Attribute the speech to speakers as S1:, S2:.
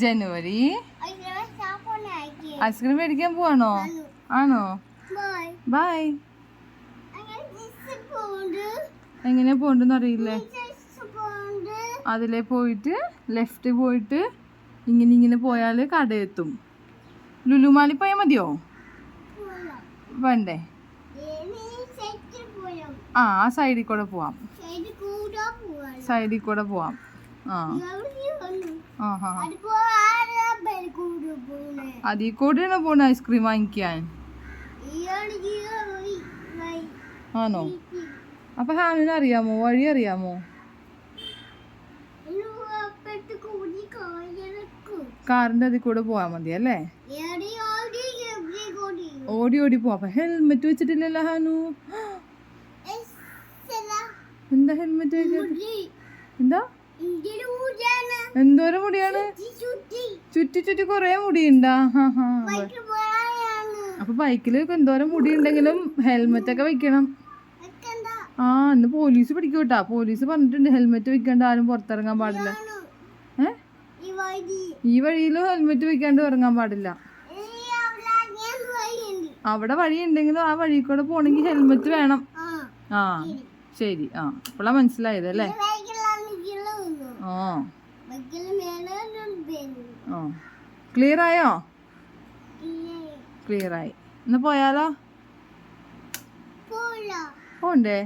S1: ജനുവരി ice cream മേടിക്കാൻ പോവാണോ? ആണോ? ബൈ. എങ്ങനെയാ പോണ്ടെന്ന് അറിയില്ലേ? അതിലെ പോയിട്ട് ലെഫ്റ്റ് പോയിട്ട് ഇങ്ങനെ പോയാല് കടയെത്തും. ലുലുമാളി പോയാൽ മതിയോ? വേണ്ടേ? ആ സൈഡിൽ കൂടെ പോവാം. സൈഡിൽ കൂടെ പോവാം. അതിൽ കൂടെയാണോ പോണ ഐസ്ക്രീം വാങ്ങിക്കാൻ? ആണോ? അപ്പൊ ഹാനുവിന് അറിയാമോ? വഴി അറിയാമോ? കാറിന്റെ അതിൽ കൂടെ പോവാൻ മതി അല്ലേ? ഓടി ഓടി പോവാ. അപ്പൊ ഹെൽമെറ്റ് വെച്ചിട്ടില്ലല്ലോ ഹാനു. എന്താ ഹെൽമെറ്റ് വെക്കാത്ത? എന്താ? എന്തോരം മുടിയാണ്? ചുറ്റി ചുറ്റി കൊറേ മുടിയുണ്ടാ? അപ്പൊ ബൈക്കില് എന്തോരം മുടി ഉണ്ടെങ്കിലും ഹെൽമെറ്റ് ഒക്കെ വെക്കണം. ഇന്ന് പോലീസ് പിടിക്കൂട്ടാ. പോലീസ് പറഞ്ഞിട്ടുണ്ട് ഹെൽമെറ്റ് വെക്കാണ്ട് ആരും പുറത്തിറങ്ങാൻ പാടില്ല. ഈ വഴിയില് ഹെൽമെറ്റ് വെക്കാണ്ട് ഇറങ്ങാൻ പാടില്ല. അവിടെ വഴി ഉണ്ടെങ്കിലും ആ വഴി കൂടെ പോണെങ്കിൽ ഹെൽമെറ്റ് വേണം. ശരി. ഇപ്പോഴാ മനസ്സിലായത് അല്ലേ? ക്ലിയർ ആയോ? ക്ലിയർ ആയി. എന്നാ പോയാലോ? പോണ്ടേ?